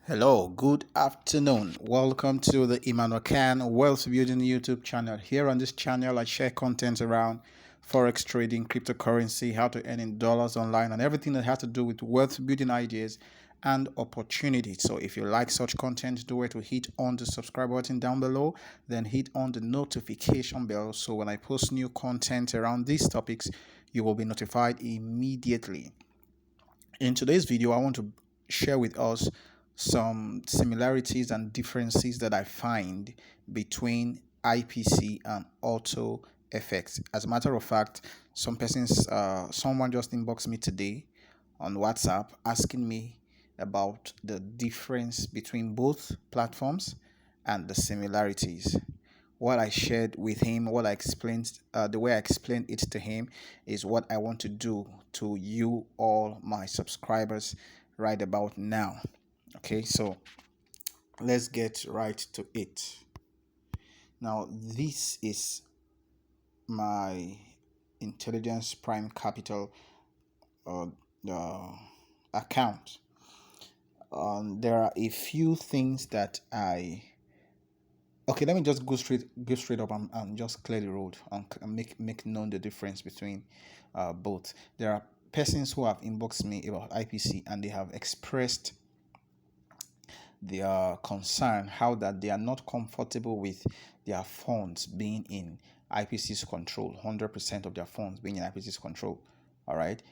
Hello, good afternoon. Welcome to the Emmanuel Can Wealth Building YouTube channel. Here on this channel, I share content around forex trading, cryptocurrency, how to earn in dollars online, and everything that has to do with wealth building ideas and opportunities. So if you like such content, do it to hit on the subscribe button down below, then hit on the notification bell. So when I post new content around these topics, you will be notified immediately. In today's video, I want to share with us some similarities and differences that I find between IPC and AutoFX. As a matter of fact, someone just inboxed me today on WhatsApp asking me about the difference between both platforms and the similarities. What I shared with him, what I explained, the way I explained it to him is what I want to do to you, all my subscribers, right about now. Okay, so let's get right to it. Now, this is my Intelligence Prime Capital uh, account. There are a few things that okay, let me just go straight up and just clear the road and make known the difference between both. There are persons who have inboxed me about IPC and they have expressed their concern how that they are not comfortable with their funds being in IPC's control, 100% of their funds being in IPC's control. All right,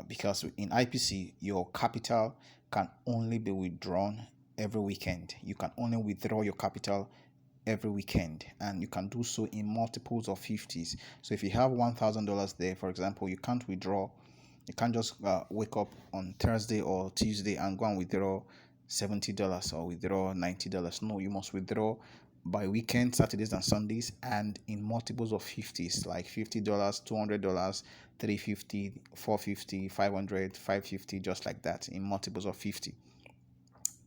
because in IPC your capital can only be withdrawn every weekend. You can only withdraw your capital every weekend, and you can do so in multiples of 50s. So if you have $1,000 there, for example, you can't withdraw. You can't just wake up on Thursday or Tuesday and go and withdraw $70 or withdraw $90. No, you must withdraw by weekend, Saturdays and Sundays, and in multiples of 50s, like $50, $200, 350, 450, 500, 550, just like that, in multiples of 50.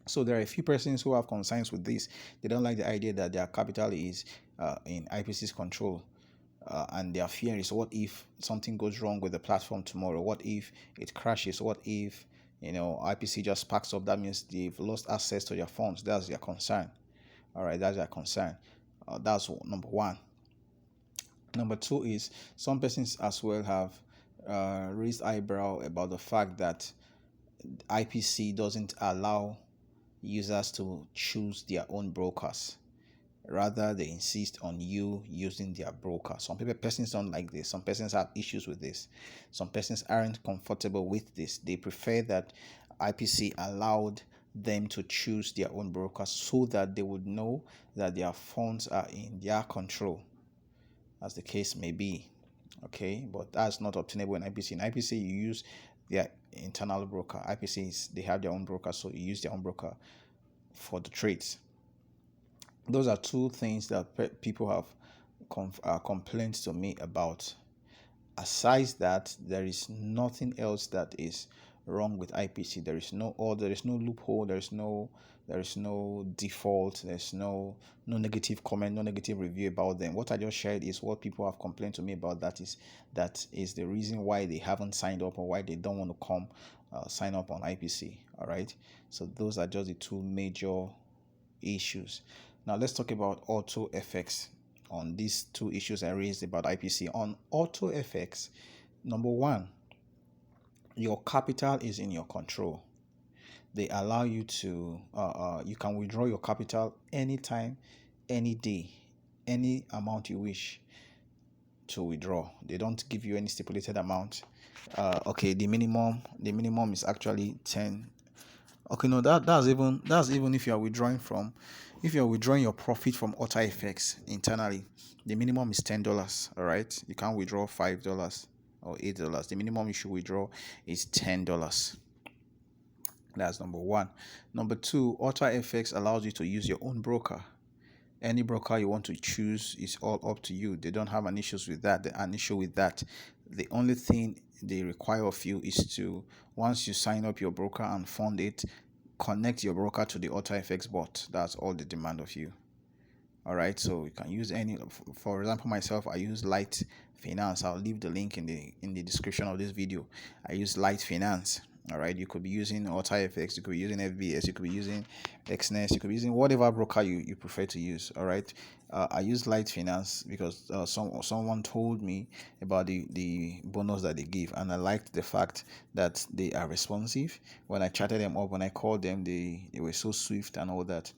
So there are a few persons who have concerns with this. They don't like the idea that their capital is in IPC's control. And their fear is, what if something goes wrong with the platform tomorrow? What if it crashes? What if IPC just packs up? That means they've lost access to their funds. That's their concern. All right, that's their concern. That's number one. Number two is, some persons as well have raised eyebrow about the fact that IPC doesn't allow users to choose their own brokers. Rather, they insist on you using their broker. Some persons don't like this. Some persons have issues with this. Some persons aren't comfortable with this. They prefer that IPC allowed them to choose their own broker so that they would know that their funds are in their control, as the case may be. Okay, but that's not obtainable in IPC. In IPC, you use their internal broker. They have their own broker, so you use their own broker for the trades. Those are two things that people have complained to me about. Aside that, there is nothing else that is wrong with IPC. There is no loophole. There is no default. There's no negative comment, no negative review about them. What I just shared is what people have complained to me about. That is the reason why they haven't signed up or why they don't want to come sign up on IPC. All right. So those are just the two major issues. Now let's talk about AutoFX. On these two issues I raised about IPC, on AutoFX, number one, your capital is in your control. They allow you to you can withdraw your capital anytime, any day, any amount you wish to withdraw. They don't give you any stipulated amount. Okay, the minimum is actually 10. Okay, no, that's even if you are withdrawing your profit from AutoFX internally, the minimum is $10. All right, you can't withdraw $5 or $8. The minimum you should withdraw is $10. That's number one. Number two, AutoFX allows you to use your own broker. Any broker you want to choose is all up to you. They don't have an issue with that. The only thing they require of you is to, once you sign up your broker and fund it, connect your broker to the AutoFX bot. That's all they demand of you. All right, so you can use any. For example, myself, I use Litefinance. I'll leave the link in the description of this video. I use Litefinance. All right, you could be using AutoFX, you could be using FBS, you could be using XNES, you could be using whatever broker you prefer to use. All right, I use Litefinance because someone told me about the bonus that they give, and I liked the fact that they are responsive. When I chatted them up, when I called them, they were so swift and all that.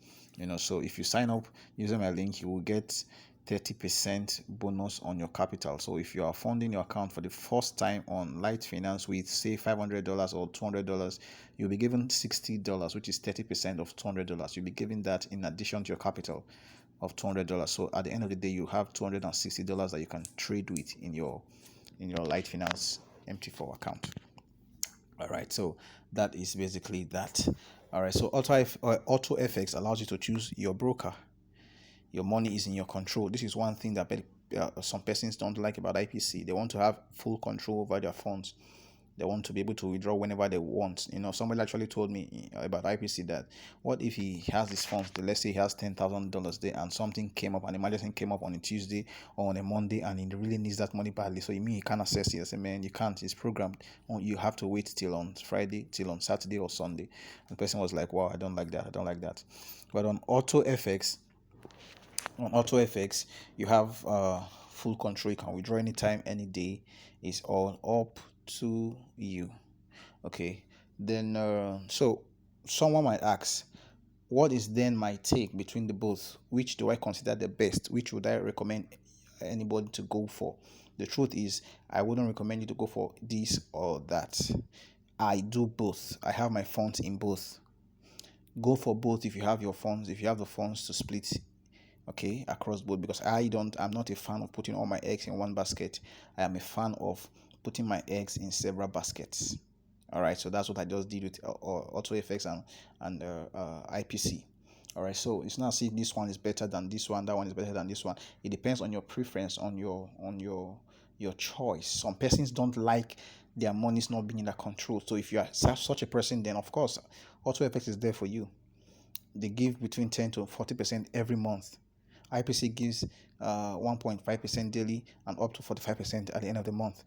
So if you sign up using my link, you will get 30% bonus on your capital. So if you are funding your account for the first time on Litefinance with say $500 or $200, you'll be given $60, which is 30% of $200. You'll be given that in addition to your capital of $200. So at the end of the day, you have $260 that you can trade with in your Litefinance MT4 account. All right, so that is basically that. All right, so AutoFX allows you to choose your broker. Your money is in your control. This is one thing that some persons don't like about IPC. They want to have full control over their funds. They want to be able to withdraw whenever they want. Somebody actually told me about IPC that what if he has his funds, let's say he has $10,000 there, and something came up, an emergency came up on a Tuesday or on a Monday, and he really needs that money badly. So you mean he can't access it? I say, man, you can't. It's programmed. You have to wait till on Friday, till on Saturday or Sunday. And the person was like, wow, I don't like that. I don't like that. But on AutoFX, you have full control. You can withdraw anytime, any day. It's all up to you. Okay. Then, so someone might ask, what is then my take between the both? Which do I consider the best? Which would I recommend anybody to go for? The truth is, I wouldn't recommend you to go for this or that. I do both. I have my funds in both. Go for both if you have your funds. If you have the funds to split, okay, across both, because I'm not a fan of putting all my eggs in one basket. I am a fan of putting my eggs in several baskets. All right, so that's what I just did with AutoFX and IPC. All right, so it's not as if this one is better than this one, that one is better than this one. It depends on your preference, on your choice. Some persons don't like their money's not being in their control. So if you are such a person, then of course AutoFX is there for you. They give between 10 to 40% every month. IPC gives 1.5% daily and up to 45% at the end of the month.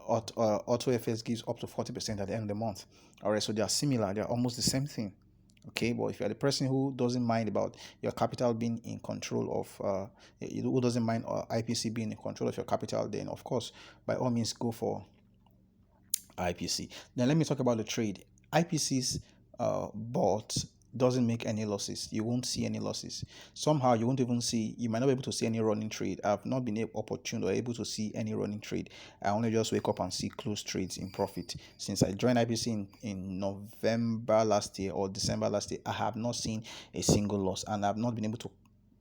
AutoFX gives up to 40% at the end of the month. All right, so they are similar. They are almost the same thing. Okay, but if you are the person who doesn't mind about your capital being in control of, who doesn't mind IPC being in control of your capital, then of course, by all means, go for IPC. Then let me talk about the trade. IPC's bot doesn't make any losses. You won't see any losses. Somehow you might not be able to see any running trade. I've not been opportune or able to see any running trade. I only just wake up and see closed trades in profit. Since I joined IPC in November last year or December last year, I have not seen a single loss, and I've not been able to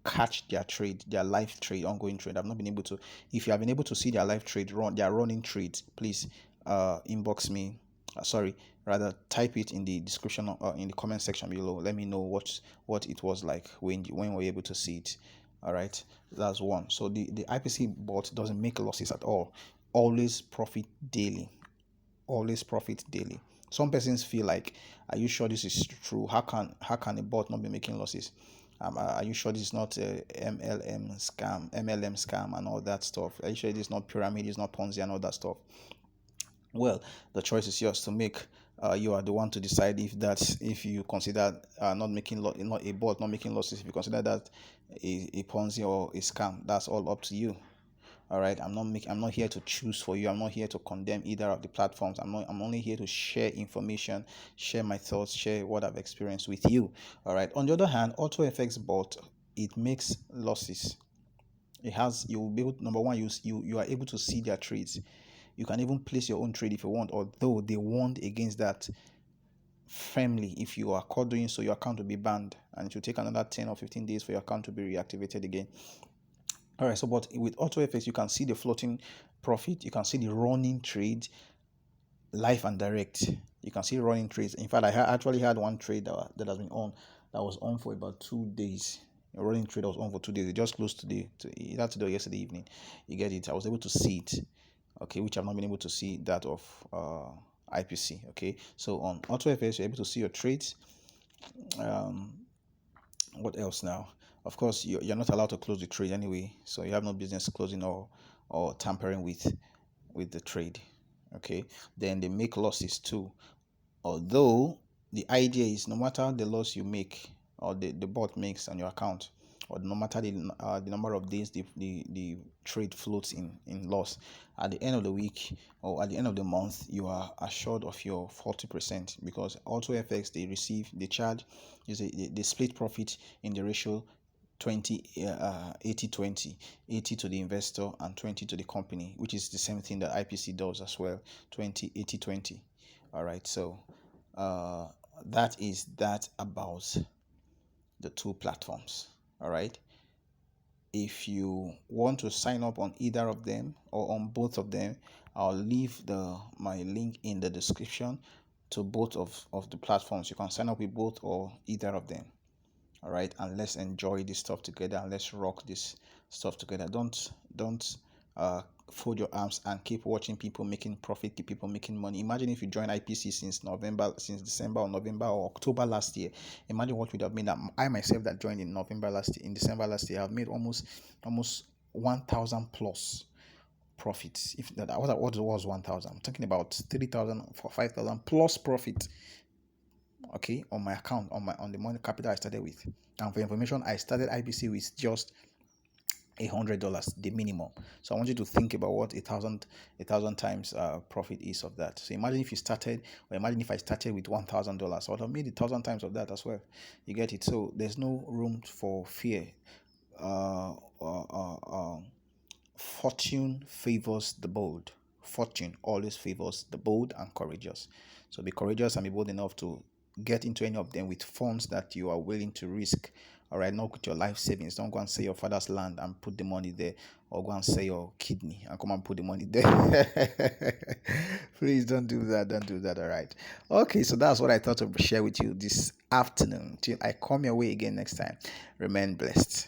catch their trade, their live trade, ongoing trade. I've not been able to. If you have been able to see their live trade their running trades, please inbox me. Sorry, rather type it in the description in the comment section below. Let me know what it was like when we're able to see it. All right, that's one. So the IPC bot doesn't make losses at all. Always profit daily. Always profit daily. Some persons feel like, are you sure this is true? How can a bot not be making losses? Are you sure this is not a MLM scam and all that stuff? Are you sure this is not pyramid, it's not Ponzi and all that stuff? Well, the choice is yours to make. You are the one to decide if you consider not a bot not making losses. If you consider that a Ponzi or a scam, that's all up to you. All right, I'm not here to choose for you. I'm not here to condemn either of the platforms. I'm only here to share information, share my thoughts, share what I've experienced with you. All right. On the other hand, AutoFX bot, it makes losses. You will be able, number one, you are able to see their trades. You can even place your own trade if you want, although they warned against that firmly. If you are caught doing so, your account will be banned, and it will take another 10 or 15 days for your account to be reactivated again. All right, so but with AutoFX, you can see the floating profit, you can see the running trade, live and direct. You can see running trades. In fact, I actually had one trade that has been on, that was on for about 2 days. A running trade that was on for 2 days. It just closed today, today or yesterday evening. You get it? I was able to see it. Okay, which I've not been able to see that of IPC. Okay, so on AutoFX, you're able to see your trades. What else now? Of course, you're not allowed to close the trade anyway, so you have no business closing or tampering with the trade. Okay, then they make losses too. Although the idea is no matter the loss you make or the bot makes on your account, or no matter the number of days the trade floats in loss, at the end of the week or at the end of the month, you are assured of your 40%, because AutoFX they charge is they split profit in the ratio 20 80 80 to the investor and 20 to the company, which is the same thing that IPC does as well, 20 80 20. All right, so uh, that is that about the two platforms. All right, if you want to sign up on either of them or on both of them, I'll leave my link in the description to both of the platforms. You can sign up with both or either of them. All right, and let's enjoy this stuff together, and let's rock this stuff together. Don't fold your arms and keep watching people making profit, keep people making money. Imagine if you joined IPC since December or November or October last year. Imagine what would have been. That I myself that joined in December last year, I've made almost 1,000 plus profits. If that what was 1,000, I'm talking about 3,000 for 5,000 plus profit. Okay, on my account, on the money capital I started with. And for information, I started IPC with just $100, the minimum. So I want you to think about what a thousand times profit is of that. So imagine if you started, or imagine if I started with $1,000, I would have made 1,000 times of that as well. You get it? So there's no room for fear. uh, uh, uh, uh, Fortune favors the bold. Fortune always favors the bold and courageous. So be courageous and be bold enough to get into any of them with funds that you are willing to risk. All right, not with your life savings. Don't go and sell your father's land and put the money there, or go and sell your kidney and come and put the money there. Please don't do that. Don't do that. All right. Okay, so that's what I thought to share with you this afternoon. Till I come your way again next time. Remain blessed.